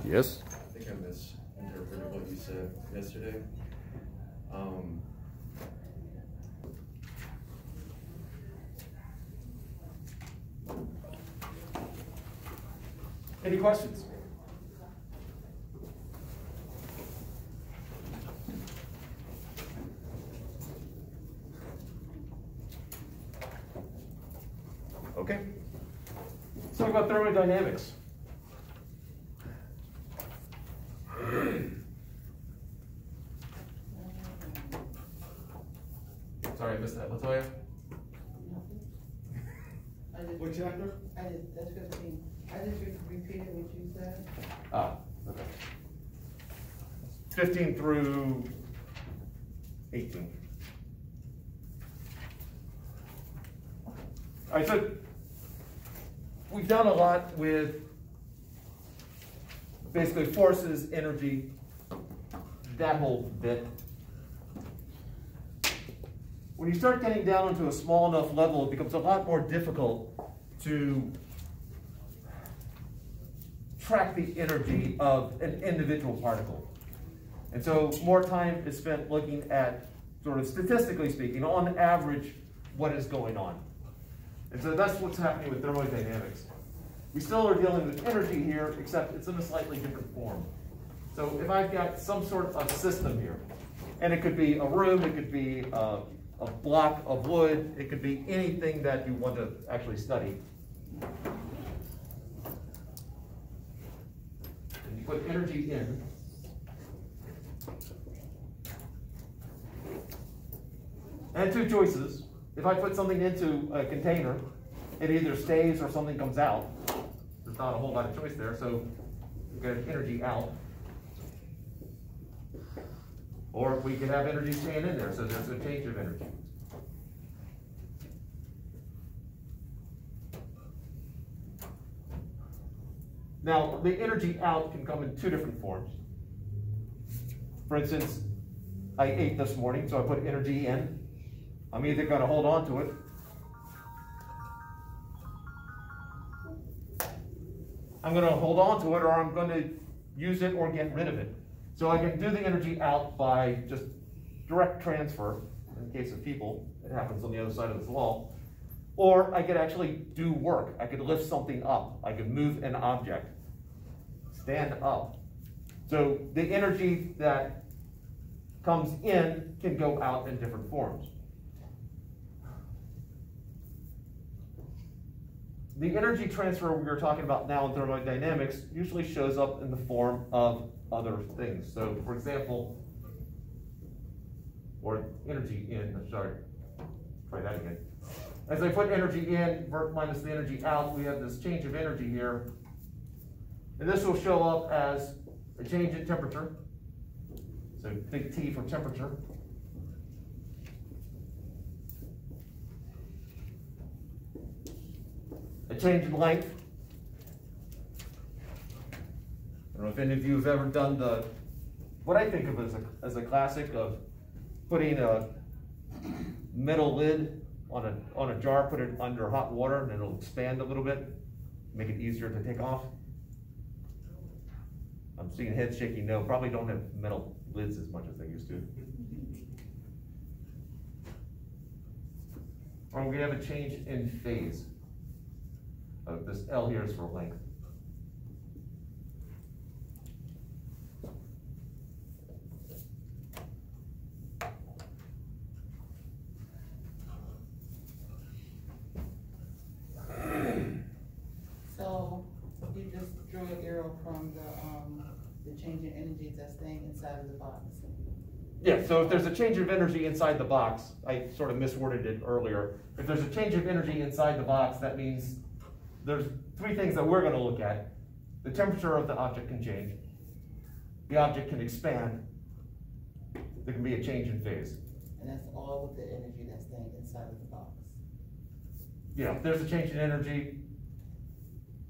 Yes? I think I misinterpreted what you said yesterday. Any questions? Okay. Let's talk about thermodynamics. Sorry, I missed that. Latoya? What chapter? That's 15. I just repeated what you said. Ah, okay. 15 through 18. All right, so we've done a lot with basically forces, energy, that whole bit. When you start getting down into a small enough level, it becomes a lot more difficult to track the energy of an individual particle. And so more time is spent looking at, sort of statistically speaking, on average, what is going on. And so that's what's happening with thermodynamics. We still are dealing with energy here, except it's in a slightly different form. So if I've got some sort of system here, and it could be a room, it could be a block of wood, it could be anything that you want to actually study. And you put energy in. And two choices. If I put something into a container, it either stays or something comes out. There's not a whole lot of choice there, so we get energy out. Or we can have energy staying in there, so there's a change of energy. Now, the energy out can come in two different forms. For instance, I ate this morning, so I put energy in. I'm either going to hold on to it, I'm going to hold on to it, or I'm going to use it or get rid of it. So I can do the energy out by just direct transfer. In the case of people, it happens on the other side of this wall. Or I could actually do work. I could lift something up. I could move an object, stand up. So the energy that comes in can go out in different forms. The energy transfer we are talking about now in thermodynamics usually shows up in the form of other things. So, for example, or energy in, sorry, try that again. As I put energy in, minus the energy out, we have this change of energy here. And this will show up as a change in temperature. So big T for temperature. A change in length. I don't know if any of you have ever done what I think of as a classic of putting a metal lid on a jar, put it under hot water, and it'll expand a little bit, make it easier to take off. I'm seeing heads shaking no, probably don't have metal lids as much as they used to. Or we have a change in phase. This L here is for length. So you just drew an arrow from the change in energy that's staying inside of the box. Yeah, so if there's a change of energy inside the box, I sort of misworded it earlier. If there's a change of energy inside the box, that means there's three things that we're going to look at. The temperature of the object can change. The object can expand. There can be a change in phase. And that's all with the energy that's staying inside of the box. Yeah, if there's a change in energy,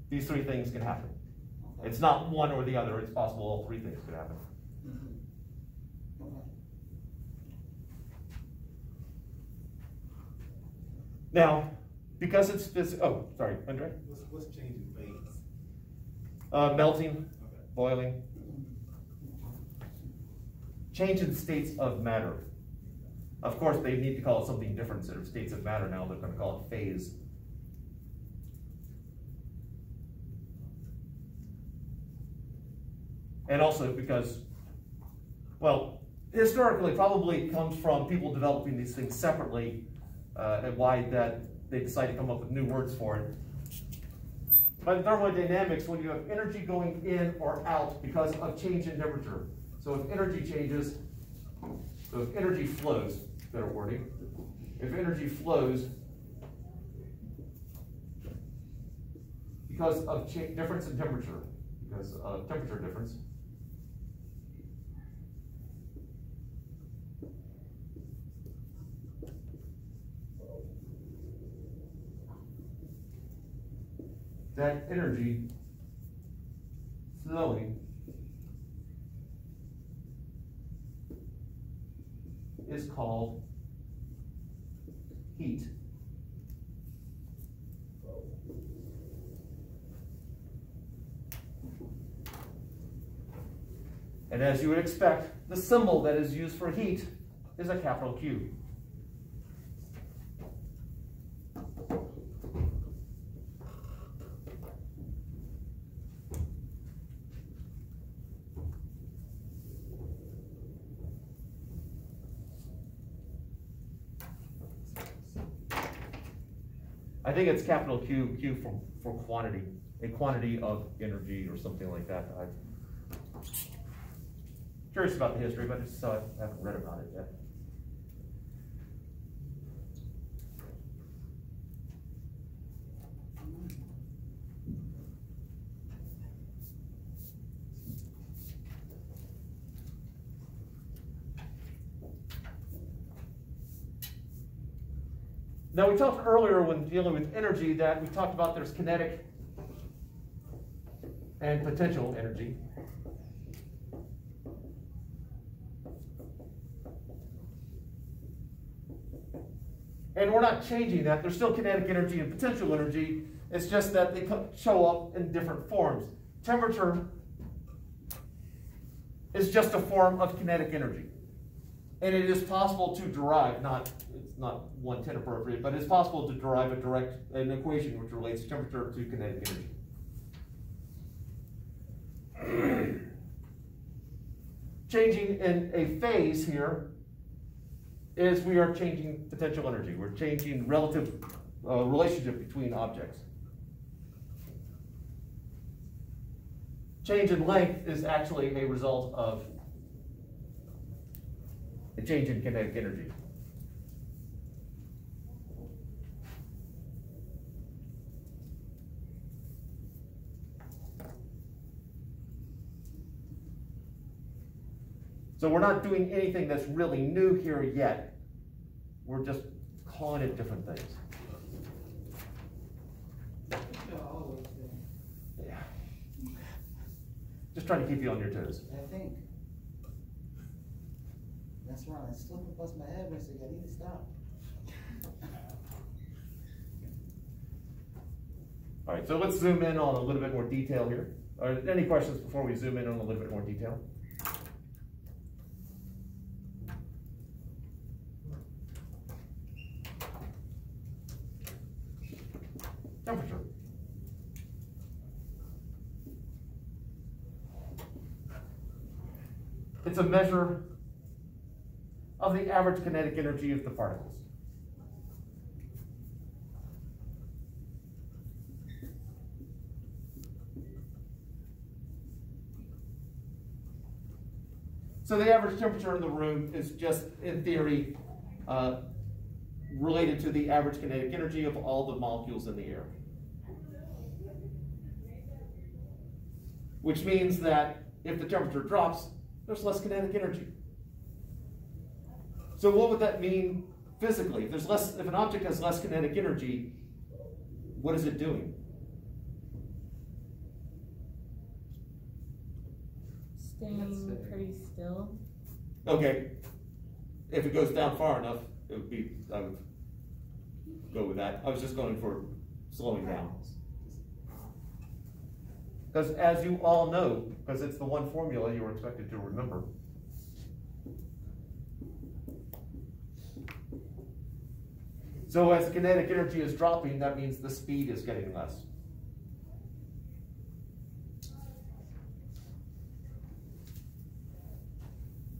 these three things can happen. Okay. It's not one or the other. It's possible all three things could happen. Mm-hmm. Okay. Now, because it's physical, oh, sorry, Andre? What's changing phase? Melting. Okay. boiling. Change in states of matter. Of course, they need to call it something different instead of states of matter now. They're going to call it phase. And also because, well, historically, probably comes from people developing these things separately, and why that they decided to come up with new words for it. But in thermodynamics, when you have energy going in or out because of change in temperature. So if energy changes, so if energy flows, better wording, if energy flows because of difference in temperature, because of temperature difference, that energy flowing is called heat. And as you would expect, the symbol that is used for heat is a capital Q. I think it's capital Q, for quantity, a quantity of energy or something like that. I'm curious about the history, but I haven't read about it yet. Now, we talked earlier when dealing with energy that we talked about there's kinetic and potential energy. And we're not changing that. There's still kinetic energy and potential energy. It's just that they show up in different forms. Temperature is just a form of kinetic energy. And it is possible to derive, it's not 110 appropriate, but it's possible to derive an equation which relates temperature to kinetic energy. Changing in a phase here is we are changing potential energy. We're changing relative relationship between objects. Change in length is actually a result of a change in kinetic energy. So we're not doing anything that's really new here yet. We're just calling it different things. Yeah. Just trying to keep you on your toes. I think. That's wrong. I still bust my head when I say I need to stop. All right, so let's zoom in on a little bit more detail here. Are there any questions before we zoom in on a little bit more detail? Temperature. It's a measure of the average kinetic energy of the particles. So the average temperature in the room is just, in theory, related to the average kinetic energy of all the molecules in the air. Which means that if the temperature drops, there's less kinetic energy. So what would that mean physically? If an object has less kinetic energy, what is it doing? Staying pretty still. Okay. If it goes down far enough, I would go with that. I was just going for slowing down. Because as you all know, because it's the one formula you were expected to remember, so as the kinetic energy is dropping, that means the speed is getting less.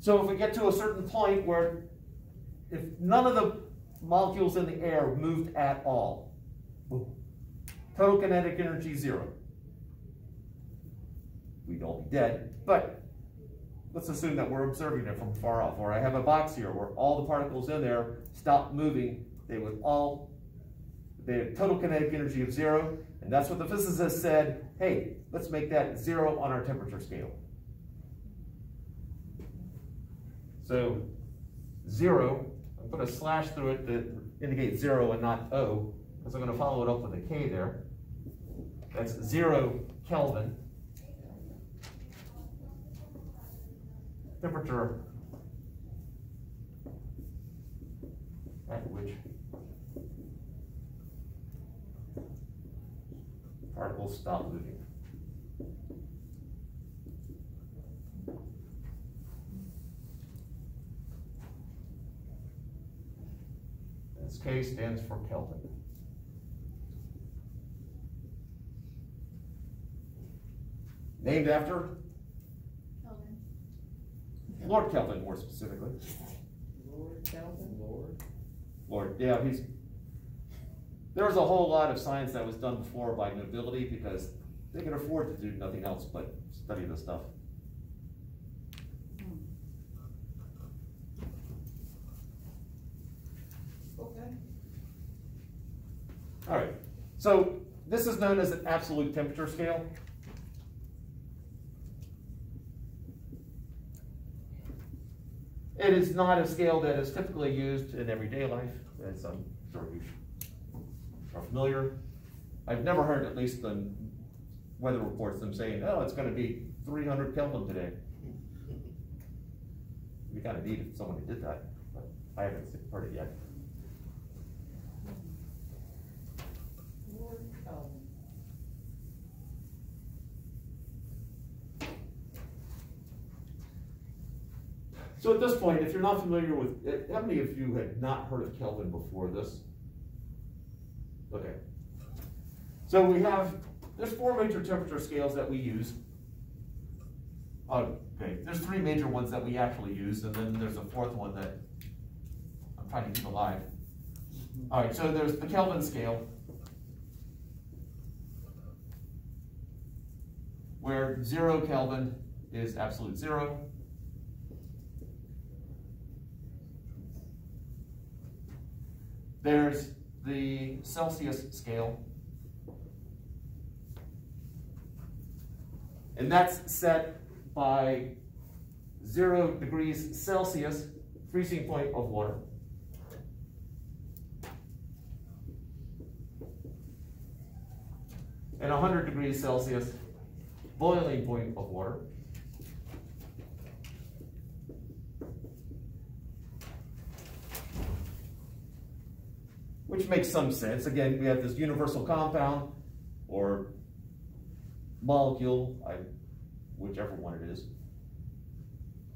So if we get to a certain point where if none of the molecules in the air moved at all, total kinetic energy 0. We'd all be dead, but let's assume that we're observing it from far off, or I have a box here where all the particles in there stop moving. They have total kinetic energy of 0, and that's what the physicist said, hey, let's make that 0 on our temperature scale. So 0, I'm put a slash through it to indicate 0 and not O, because I'm going to follow it up with a K there. That's 0 Kelvin. Temperature at which particles stop moving. This K stands for Kelvin. Named after Kelvin. Lord Kelvin, more specifically. Lord Kelvin? Lord, yeah, there was a whole lot of science that was done before by nobility because they could afford to do nothing else but study this stuff. Okay. All right, so this is known as an absolute temperature scale. It is not a scale that is typically used in everyday life, as I'm sure you are familiar. I've never heard, at least in weather reports, them saying, oh, it's going to be 300 Kelvin today. It'd be kind of neat if someone did that, but I haven't heard it yet. Lord Kelvin. So at this point, if you're not familiar with, how many of you had not heard of Kelvin before this? Okay. So there's 4 major temperature scales that we use. Okay, there's 3 major ones that we actually use, and then there's a 4th one that I'm trying to keep alive. All right, so there's the Kelvin scale, where 0 Kelvin is absolute 0. There's the Celsius scale, and that's set by 0 degrees Celsius, freezing point of water, and 100 degrees Celsius, boiling point of water. Which makes some sense. Again, we have this universal compound or molecule, whichever one it is.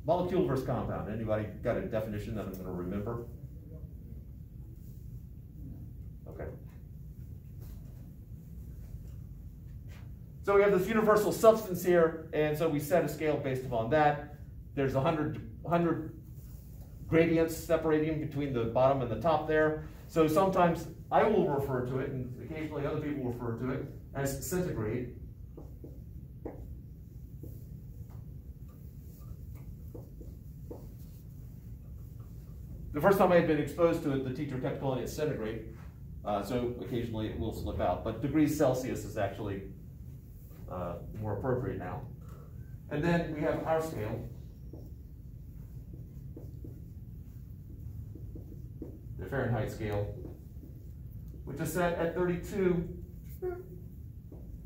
Molecule versus compound. Anybody got a definition that I'm going to remember? Okay. So we have this universal substance here, and so we set a scale based upon that. There's 100 gradients separating between the bottom and the top there. So sometimes I will refer to it, and occasionally other people refer to it, as centigrade. The first time I had been exposed to it, the teacher kept calling it centigrade, so occasionally it will slip out. But degrees Celsius is actually more appropriate now. And then we have our scale. The Fahrenheit scale, which is set at 32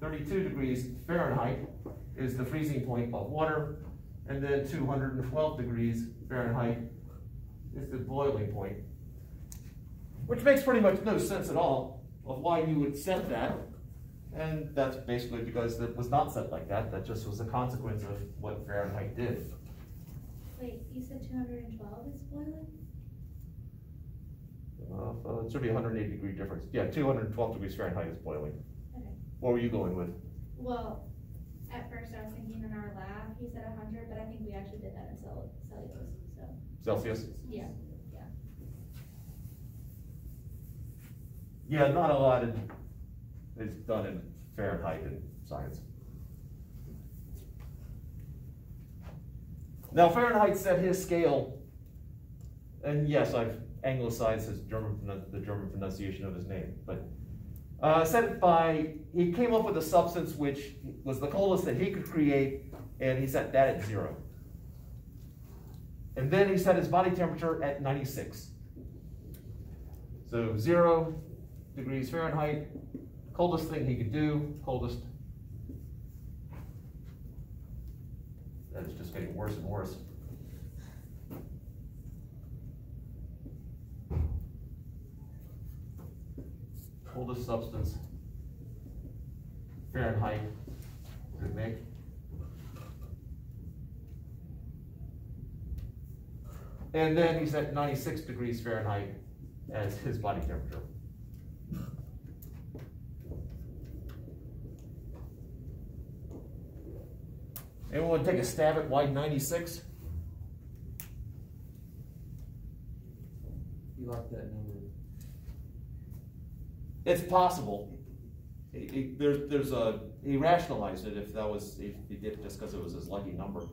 degrees Fahrenheit is the freezing point of water, and then 212 degrees Fahrenheit is the boiling point, which makes pretty much no sense at all of why you would set that, And that's basically because it was not set like that. That just was a consequence of what Fahrenheit did. Wait, you said 212 is boiling? It should be 180 degree difference. Yeah, 212 degrees Fahrenheit is boiling. Okay. What were you going with? Well, at first I was thinking in our lab, he said 100, but I think we actually did that in cellulose, so. Celsius? Yeah. Yeah, not a lot is done in Fahrenheit in science. Now Fahrenheit set his scale, and yes, I've anglicized the German pronunciation of his name, but set it by, he came up with a substance which was the coldest that he could create, and he set that at 0. And then he set his body temperature at 96. So 0 degrees Fahrenheit, coldest thing he could do, coldest. That is just getting worse and worse. Coldest substance Fahrenheit could make. And then he set 96 degrees Fahrenheit as his body temperature. Anyone want to take a stab at why 96? You like that number? It's possible. He rationalized it if he did it just because it was his lucky number.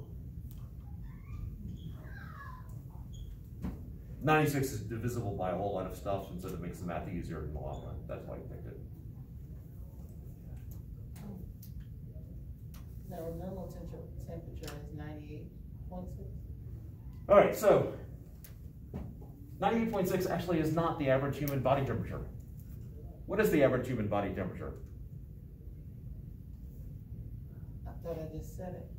96 is divisible by a whole lot of stuff, and so it makes the math easier in the long run. That's why he picked it. Now, normal temperature is 98.6. All right, so 98.6 actually is not the average human body temperature. What is the average human body temperature? I thought I just said it.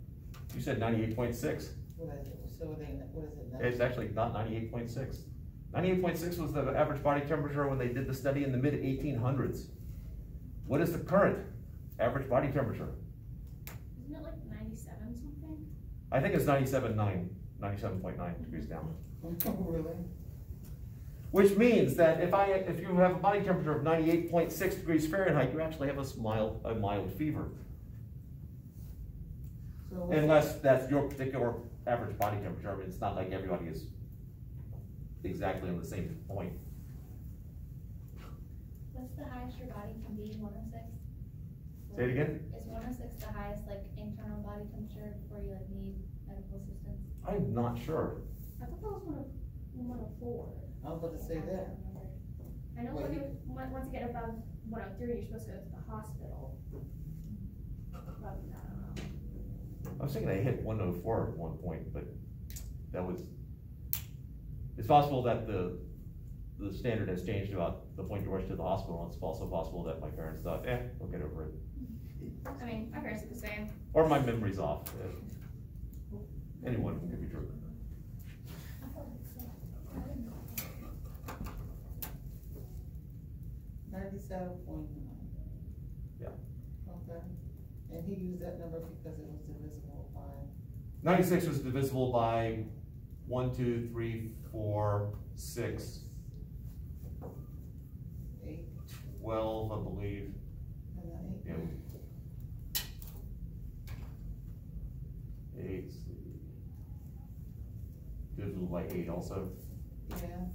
You said 98.6. What is it? So what is it now? It's actually not 98.6. 98.6 was the average body temperature when they did the study in the mid-1800s. What is the current average body temperature? Isn't it like 97 something? I think it's 97.9, 97.9 degrees down. Really? Which means that if you have a body temperature of 98.6 degrees Fahrenheit, you actually have a mild fever. So Unless that's your particular average body temperature. I mean, it's not like everybody is exactly on the same point. What's the highest your body can be? 106? Say it again? Is 106 the highest like internal body temperature before you like need medical assistance? I'm not sure. I thought that was 104. I was about to say that. I know Wait, once you get above 103, you're supposed to go to the hospital. But I don't know. I was thinking I hit 104 at one point, but that was, it's possible that the standard has changed about the point you rush to the hospital. It's also possible that my parents thought, we'll get over it. I mean, my parents are the same. Or my memory's off. Any one of them could be true. 97.9. Yeah. Okay. And he used that number because it was divisible by. 96 was divisible by 1, 2, 3, 4, 6, 8. 12, I believe. And Yeah. 8. Divisible by 8 also. Yeah.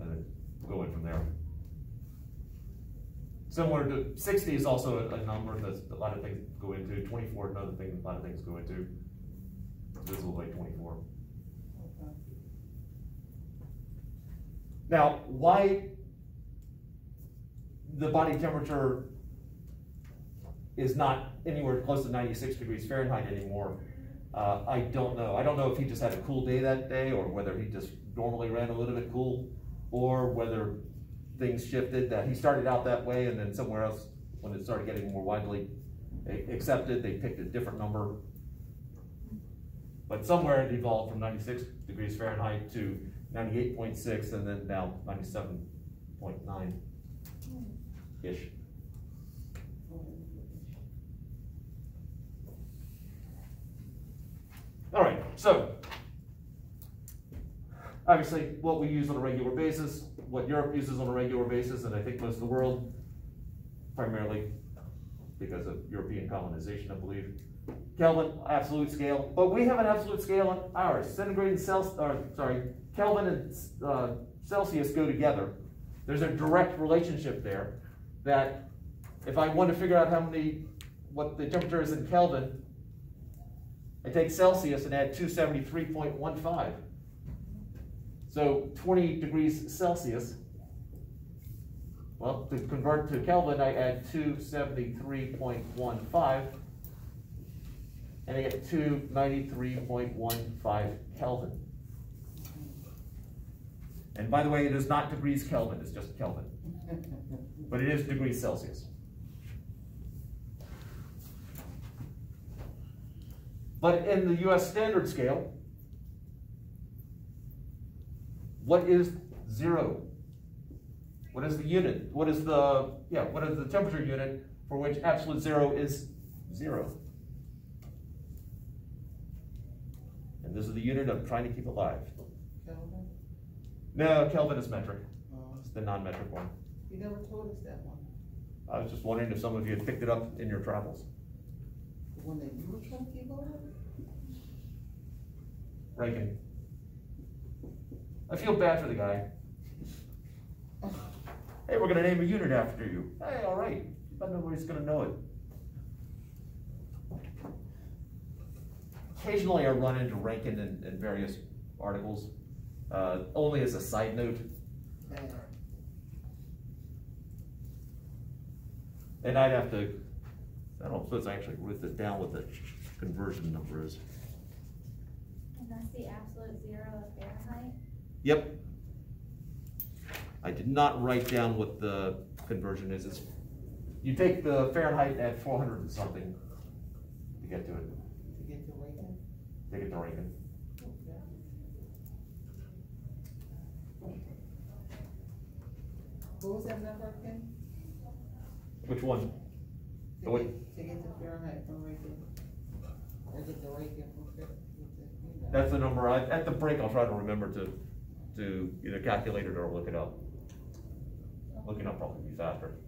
And then go in from there. Similar to 60 is also a number that a lot of things go into. 24 is another thing a lot of things go into. Divisible by 24. Okay. Now, why the body temperature is not anywhere close to 96 degrees Fahrenheit anymore, I don't know. I don't know if he just had a cool day that day, or whether he just normally ran a little bit cool, or whether things shifted, that he started out that way and then somewhere else, when it started getting more widely accepted, they picked a different number. But somewhere it evolved from 96 degrees Fahrenheit to 98.6 and then now 97.9-ish. So, obviously, what we use on a regular basis, what Europe uses on a regular basis, and I think most of the world, primarily because of European colonization, I believe. Kelvin, absolute scale, but we have an absolute scale on ours. Centigrade and Kelvin and Celsius go together. There's a direct relationship there that if I want to figure out what the temperature is in Kelvin, I take Celsius and add 273.15. So 20 degrees Celsius. Well, to convert to Kelvin, I add 273.15, and I get 293.15 Kelvin. And by the way, it is not degrees Kelvin, it's just Kelvin. But it is degrees Celsius. But in the US standard scale, what is zero? What is the unit? What is the temperature unit for which absolute zero is zero? And this is the unit I'm trying to keep alive. Kelvin? No, Kelvin is metric. Oh. It's the non-metric one. You never told us that one. I was just wondering if some of you had picked it up in your travels. The one that you were trying to keep over? Reagan. I feel bad for the guy. Hey, we're gonna name a unit after you. Hey, all right. But nobody's gonna know it. Occasionally I run into Rankin in various articles, only as a side note. And I'd have to, I don't suppose I actually wrote it down what the conversion number is. And that's the absolute zero of Fahrenheit? Yep. I did not write down what the conversion is. You take the Fahrenheit at 400 and something to get to it. To get to Reagan? To get to Reagan. Okay. What was that number again? Which one? To What? get to Fahrenheit from Reagan. Or get to Reagan from Fahrenheit. That's the number. At the break, I'll try to remember to either calculate it or look it up. Looking up probably be faster.